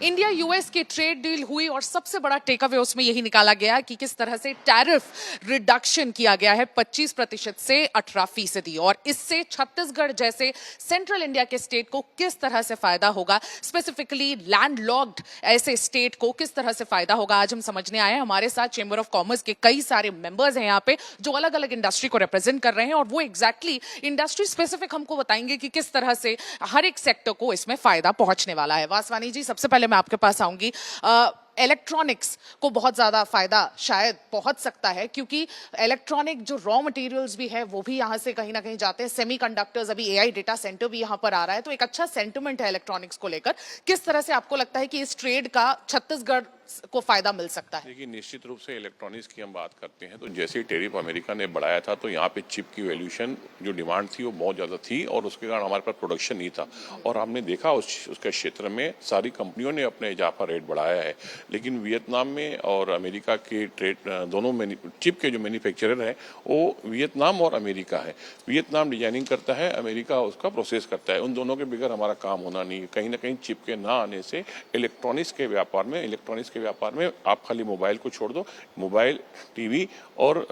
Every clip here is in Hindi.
इंडिया यूएस की ट्रेड डील हुई और सबसे बड़ा टेक अवे उसमें यही निकाला गया कि किस तरह से टैरिफ रिडक्शन किया गया है 25% से 18%। और इससे छत्तीसगढ़ जैसे सेंट्रल इंडिया के स्टेट को किस तरह से फायदा होगा, स्पेसिफिकली लैंडलॉक्ड ऐसे स्टेट को किस तरह से फायदा होगा, आज हम समझने आए हैं। हमारे साथ चेंबर ऑफ कॉमर्स के कई सारे मेंबर्स हैं यहाँ पे जो अलग अलग इंडस्ट्री को रिप्रेजेंट कर रहे हैं और वो एग्जैक्टली इंडस्ट्री स्पेसिफिक हमको बताएंगे कि किस तरह से हर एक सेक्टर को इसमें फायदा पहुंचने वाला है। वासवानी जी, सबसे पहले मैं आपके पास आऊंगी। इलेक्ट्रॉनिक्स को बहुत ज्यादा फायदा शायद पहुंच सकता है क्योंकि इलेक्ट्रॉनिक जो रॉ मटेरियल्स भी है वो भी यहां से कहीं ना कहीं जाते हैं। सेमीकंडक्टर्स, अभी एआई डेटा सेंटर भी यहां पर आ रहा है, तो एक अच्छा सेंटिमेंट है इलेक्ट्रॉनिक्स को लेकर। किस तरह से आपको लगता है कि इस ट्रेड का छत्तीसगढ़ को फायदा मिल सकता है? देखिए, निश्चित रूप से इलेक्ट्रॉनिक्स की हम बात करते हैं तो जैसे ही टैरिफ अमेरिका ने बढ़ाया था तो यहाँ पे चिप की वैल्यूएशन जो डिमांड थी वो बहुत ज़्यादा थी और उसके कारण हमारे पास प्रोडक्शन नहीं था। और हमने देखा उसके क्षेत्र में सारी कंपनियों ने अपने इजाफा रेट बढ़ाया है, लेकिन वियतनाम में और अमेरिका के ट्रेड दोनों चिप के जो मैन्युफैक्चरर हैं वो वियतनाम और अमेरिका है। वियतनाम डिजाइनिंग करता है, अमेरिका उसका प्रोसेस करता है। उन दोनों के बगैर हमारा काम होना नहीं। कहीं ना कहीं चिप के ना आने से इलेक्ट्रॉनिक्स के व्यापार में आप खाली मोबाइल को छोड़ दो, मोबाइल, टीवी और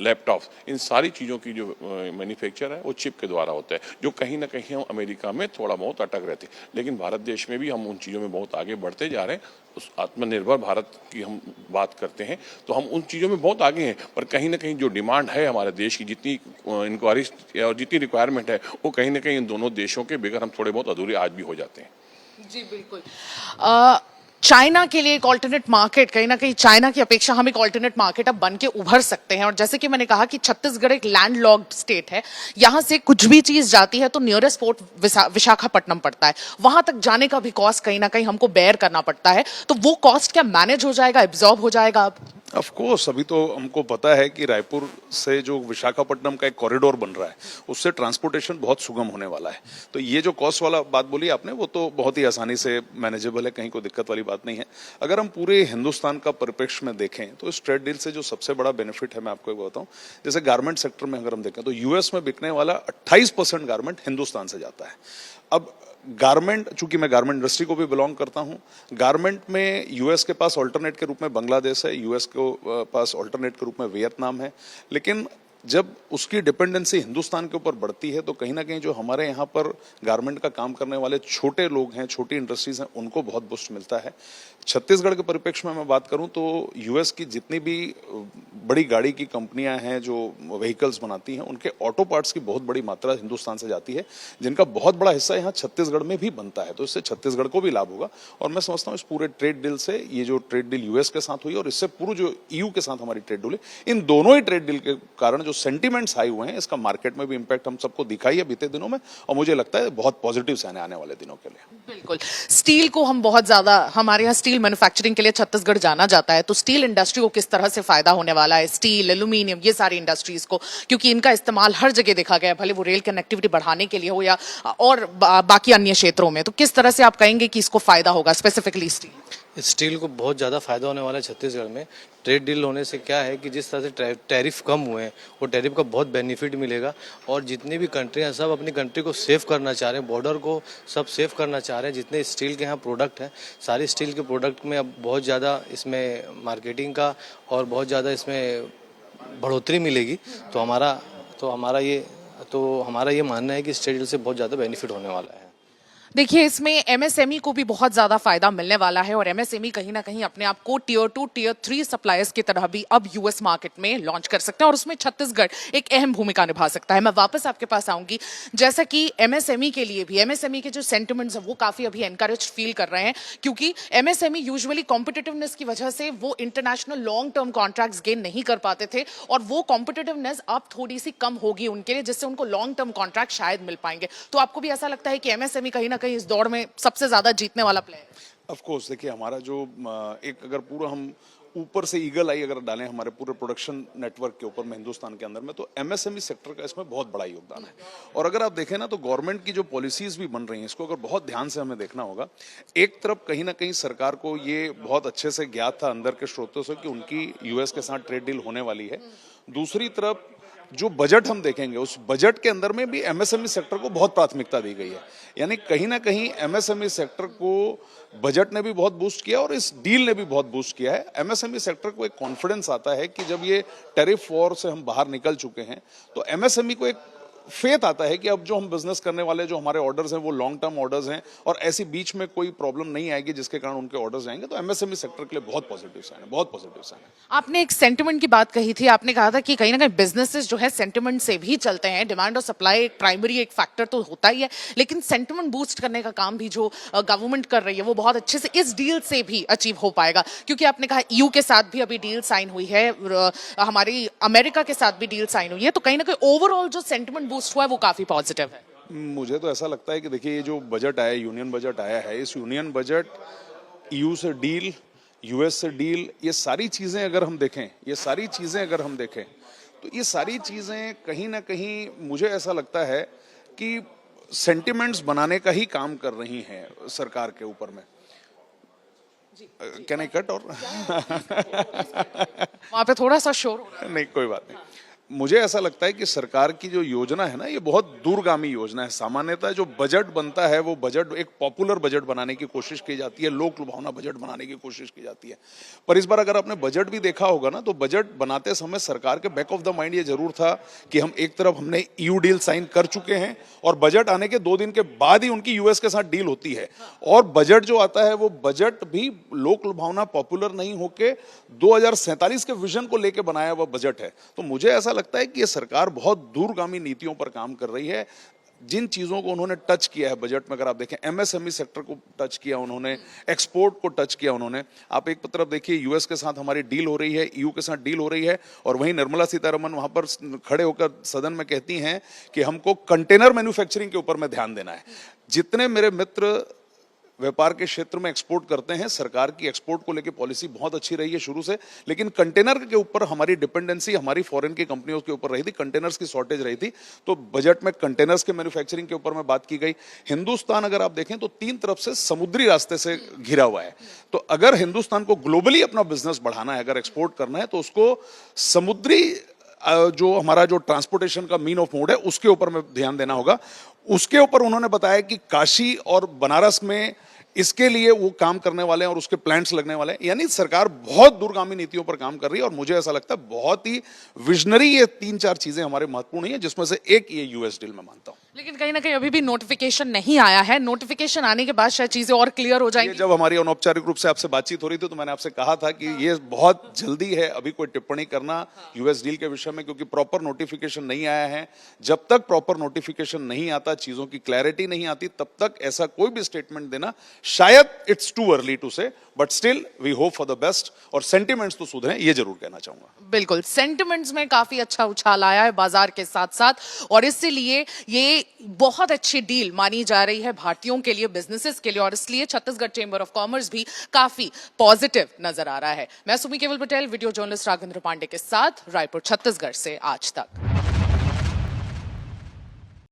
लैपटॉप, इन सारी चीज़ों की जो मैन्युफैक्चर है वो चिप के द्वारा होता है, जो कहीं ना कहीं हम अमेरिका में थोड़ा बहुत अटक रहते हैं। लेकिन भारत देश में भी हम उन चीज़ों में बहुत आगे बढ़ते जा रहे हैं। उस आत्मनिर्भर भारत की हम बात करते हैं तो हम उन चीज़ों में बहुत आगे हैं, पर कहीं ना कहीं जो डिमांड है हमारे देश की, जितनी इंक्वायरीज और जितनी रिक्वायरमेंट है वो कहीं ना कहीं इन दोनों देशों के बगैर हम थोड़े बहुत अधूरे आज भी हो जाते हैं। जी बिल्कुल। चाइना के लिए एक ऑल्टरनेट मार्केट, कहीं ना कहीं चाइना की अपेक्षा हम एक ऑल्टरनेट मार्केट अब बन के उभर सकते हैं। और जैसे कि मैंने कहा कि छत्तीसगढ़ एक लैंडलॉक्ड स्टेट है, यहां से कुछ भी चीज जाती है तो नियरेस्ट पोर्ट विशाखापट्टनम पड़ता है, वहां तक जाने का भी कॉस्ट कहीं ना कहीं हमको बेयर करना पड़ता है। तो वो कॉस्ट क्या मैनेज हो जाएगा, एब्जॉर्ब हो जाएगा अब? ऑफ कोर्स, अभी तो हमको पता है कि रायपुर से जो विशाखापट्टनम का एक कॉरिडोर बन रहा है उससे ट्रांसपोर्टेशन बहुत सुगम होने वाला है। तो ये जो कॉस्ट वाला बात बोली आपने वो तो बहुत ही आसानी से मैनेजेबल है, कहीं कोई दिक्कत वाली बात नहीं है। अगर हम पूरे हिंदुस्तान का परिप्रेक्ष्य में देखें तो इस ट्रेड डील से जो सबसे बड़ा बेनिफिट है मैं आपको एक बताऊं, जैसे गारमेंट सेक्टर में अगर हम देखें तो यूएस में बिकने वाला 28% गारमेंट हिंदुस्तान से जाता है। अब गारमेंट, चूंकि मैं गारमेंट इंडस्ट्री को भी बिलोंग करता हूं, गारमेंट में यूएस के पास ऑल्टरनेट के रूप में बांग्लादेश है, यूएस के पास ऑल्टरनेट के रूप में वियतनाम है। लेकिन जब उसकी डिपेंडेंसी हिंदुस्तान के ऊपर बढ़ती है तो कहीं ना कहीं जो हमारे यहाँ पर गारमेंट का काम करने वाले छोटे लोग हैं, छोटी इंडस्ट्रीज हैं, उनको बहुत बूस्ट मिलता है। छत्तीसगढ़ के परिप्रेक्ष्य में मैं बात करूं तो यूएस की जितनी भी बड़ी गाड़ी की कंपनियां हैं जो व्हीकल्स बनाती हैं, उनके ऑटो पार्ट्स की बहुत बड़ी मात्रा हिंदुस्तान से जाती है, जिनका बहुत बड़ा हिस्सा यहाँ छत्तीसगढ़ में भी बनता है। तो इससे छत्तीसगढ़ को भी लाभ होगा। और मैं समझता हूँ इस पूरे ट्रेड डील से, ये जो ट्रेड डील यूएस के साथ हुई और इससे पूरी जो ईयू के साथ हमारी ट्रेड डील है, इन दोनों ही ट्रेड डील के कारण जो सेंटीमेंट्स हाई हुए हैं, इसका मार्केट में भी इंपैक्ट हम सबको दिखाई है बीते दिनों में, और मुझे लगता है बहुत पॉजिटिव से आने वाले दिनों के लिए। बिल्कुल। स्टील को हम बहुत ज्यादा, हमारे यहाँ स्टील मैन्युफैक्चरिंग के लिए छत्तीसगढ़ जाना जाता है, तो स्टील इंडस्ट्री को किस तरह से फायदा होने वाला है, स्टील, एल्यूमिनियम, ये सारी इंडस्ट्रीज को, क्योंकि इनका इस्तेमाल हर जगह देखा गया है, भले वो रेल कनेक्टिविटी बढ़ाने के लिए हो या और बाकी अन्य क्षेत्रों में। तो किस तरह से आप कहेंगे कि इसको फायदा होगा स्पेसिफिकली स्टील को बहुत ज़्यादा फायदा होने वाला है छत्तीसगढ़ में। ट्रेड डील होने से क्या है कि जिस तरह से टैरिफ कम हुए हैं वो टैरिफ का बहुत बेनिफिट मिलेगा। और जितनी भी कंट्री हैं सब अपनी कंट्री को सेव करना चाह रहे हैं, बॉर्डर को सब सेव करना चाह रहे हैं। जितने स्टील के यहाँ प्रोडक्ट हैं, सारे स्टील के प्रोडक्ट में अब बहुत ज़्यादा इसमें मार्केटिंग का और बहुत ज़्यादा इसमें बढ़ोतरी मिलेगी। तो हमारा ये मानना है कि इस ट्रेड डील से बहुत ज़्यादा बेनिफिट होने वाला है। देखिए, इसमें एमएसएमई को भी बहुत ज्यादा फायदा मिलने वाला है और एमएसएमई कहीं ना कहीं अपने आप को टियर 2, टियर 3 सप्लायर्स की तरह भी अब यूएस मार्केट में लॉन्च कर सकते हैं और उसमें छत्तीसगढ़ एक अहम भूमिका निभा सकता है। मैं वापस आपके पास आऊंगी। जैसा कि एमएसएमई के लिए भी, एमएसएमई के जो सेंटिमेंट्स है वो काफी अभी एनकरेज फील कर रहे हैं, क्योंकि एमएसएमई यूजुअली कॉम्पिटिटिवनेस की वजह से वो international long term contracts gain नहीं कर पाते थे और वो कॉम्पिटिटिवनेस अब थोड़ी सी कम होगी उनके लिए, जिससे उनको लॉन्ग टर्म कॉन्ट्रैक्ट शायद मिल पाएंगे। तो आपको भी ऐसा लगता है कि एमएसएमई कहीं ना कहीं इस दौड़ में सबसे ज्यादा जीतने वाला प्लेयर? ऑफ कोर्स, देखिए हमारा जो एक, अगर पूरा हम ऊपर से ईगल आई अगर डालें हमारे पूरे प्रोडक्शन नेटवर्क के ऊपर में हिंदुस्तान के अंदर में, तो एमएसएमई सेक्टर का इसमें बहुत बड़ा योगदान है। और अगर आप देखें ना तो गवर्नमेंट की जो पॉलिसीज भी बन रही हैं, इसको अगर बहुत ध्यान से हमें देखना होगा। एक तरफ कहीं ना कहीं सरकार को ये बहुत अच्छे से ज्ञात था अंदर के स्रोतों से कि उनकी यूएस के साथ ट्रेड डील होने वाली है। दूसरी तरफ जो बजट हम देखेंगे उस बजट के अंदर में भी एमएसएमई सेक्टर को बहुत प्राथमिकता दी गई है। यानी कहीं ना कहीं एमएसएमई सेक्टर को बजट ने भी बहुत बूस्ट किया और इस डील ने भी बहुत बूस्ट किया है। एमएसएमई सेक्टर को एक कॉन्फिडेंस आता है कि जब ये टैरिफ वॉर से हम बाहर निकल चुके हैं तो एमएसएमई को एक फेथ आता है कि अब जो हम बिजनेस करने वाले जो हमारे ऑर्डर्स हैं वो लॉन्ग टर्म ऑर्डर्स हैं और ऐसी बीच में कोई प्रॉब्लम नहीं आएगी जिसके कारण उनके ऑर्डर्स आएंगे। तो एमएसएमई सेक्टर के लिए बहुत पॉजिटिव साइन है, बहुत पॉजिटिव साइन है। आपने एक सेंटिमेंट की बात कही थी, आपने कहा था कि कहीं ना कहीं बिजनेसेस जो है सेंटिमेंट से भी चलते हैं। डिमांड और सप्लाई एक प्राइमरी एक फैक्टर तो होता ही है, लेकिन सेंटिमेंट बूस्ट करने का काम भी जो गवर्नमेंट कर रही है वो बहुत अच्छे से इस डील से भी अचीव हो पाएगा। क्योंकि आपने कहा ईयू के साथ भी अभी डील साइन हुई है, हमारी अमेरिका के साथ भी डील साइन हुई है, तो कहीं ना कहीं ओवरऑल जो सेंटिमेंट बूस्ट हुआ है वो काफी पॉजिटिव है। मुझे तो ऐसा लगता है कि देखिए ये जो बजट आया, यूनियन बजट आया है, इस यूनियन बजट ईयू से डील, यूएस से डील, ये सारी चीजें अगर हम देखें, तो ये सारी चीजें कहीं ना कहीं मुझे ऐसा लगता है कि सेंटिमेंट्स बनाने का ही काम कर रही हैं सरकार के ऊपर में। कैन आई कट और वहां पे थोड़ा सा शोर हो रहा है। नहीं कोई बात नहीं। मुझे ऐसा लगता है कि सरकार की जो योजना है ना ये बहुत दूरगामी योजना है। सामान्यतः जो बजट बनता है वो बजट एक पॉपुलर बजट बनाने की कोशिश की जाती है, लोक लुभावना बजट बनाने की कोशिश की जाती है। पर इस बार अगर आपने बजट भी देखा होगा ना तो बजट बनाते समय सरकार के बैक ऑफ द माइंड ये जरूर था कि हम एक तरफ हमने ईयू डील साइन कर चुके हैं और बजट आने के 2 दिन के बाद ही उनकी यूएस के साथ डील होती है और बजट जो आता है वो बजट भी लोक लुभावना पॉपुलर नहीं होके 2047 के विजन को लेकर बनाया हुआ बजट है। तो मुझे ऐसा लगता है कि ये सरकार बहुत दूरगामी नीतियों पर काम कर रही है। जिन चीजों को उन्होंने टच किया है बजट में, अगर आप देखें एमएसएमई सेक्टर को टच किया उन्होंने, एक्सपोर्ट को टच किया उन्होंने। आप एक तरफ देखिए यूएस के साथ हमारी डील हो रही है, ईयू के साथ डील हो रही है और वहीं निर्मला सीतारमण वहां पर खड़े होकर सदन में कहती हैं कि हमको कंटेनर मैन्युफैक्चरिंग के ऊपर में ध्यान देना है। जितने मेरे मित्र व्यापार के क्षेत्र में एक्सपोर्ट करते हैं, सरकार की एक्सपोर्ट को लेकर पॉलिसी बहुत अच्छी रही है शुरू से, लेकिन कंटेनर के ऊपर हमारी डिपेंडेंसी हमारी फॉरेन की कंपनियों के ऊपर रही थी, कंटेनर्स की शॉर्टेज रही थी। तो बजट में कंटेनर्स के मैन्युफैक्चरिंग के ऊपर में बात की गई। हिंदुस्तान अगर आप देखें तो 3 तरफ से समुद्री रास्ते से घिरा हुआ है, तो अगर हिंदुस्तान को ग्लोबली अपना बिजनेस बढ़ाना है, अगर एक्सपोर्ट करना है तो उसको समुद्री जो हमारा जो ट्रांसपोर्टेशन का मीन ऑफ मोड है उसके ऊपर में ध्यान देना होगा। उसके ऊपर उन्होंने बताया कि काशी और बनारस में इसके लिए वो काम करने वाले हैं और उसके प्लांट्स लगने वाले हैं। यानी सरकार बहुत दूरगामी नीतियों पर काम कर रही है और मुझे ऐसा लगता है बहुत ही विजनरी ये 3-4 चीजें हमारे महत्वपूर्ण है, जिसमें से एक ये यूएस डील में मानता हूं। लेकिन कहीं ना कहीं अभी भी नोटिफिकेशन नहीं आया है। नोटिफिकेशन आने के बाद शायद चीजें और क्लियर हो जाएंगी। जब हमारी अनौपचारिक रूप से आपसे बातचीत हो रही थी तो मैंने आपसे कहा था कि ये बहुत जल्दी है अभी कोई टिप्पणी करना यूएस डील के विषय में, क्योंकि प्रॉपर नोटिफिकेशन नहीं आया है। जब तक प्रॉपर नोटिफिकेशन नहीं आता, चीजों की क्लैरिटी नहीं आती, तब तक ऐसा कोई भी स्टेटमेंट देना शायद it's too early to say, but still we hope for the best. और सेंटिमेंट्स तो सुधरें, ये जरूर कहना चाहूंगा। बिल्कुल, सेंटिमेंट्स में काफी अच्छा उछाल आया है बाजार के साथ साथ और इसीलिए ये बहुत अच्छी डील मानी जा रही है भारतीयों के लिए, बिजनेसेस के लिए, और इसलिए छत्तीसगढ़ चेंबर ऑफ कॉमर्स भी काफी पॉजिटिव नजर आ रहा है। मैं सुमी केवल पटेल, वीडियो जर्नलिस्ट राघवेंद्र पांडे के साथ, रायपुर छत्तीसगढ़ से आज तक।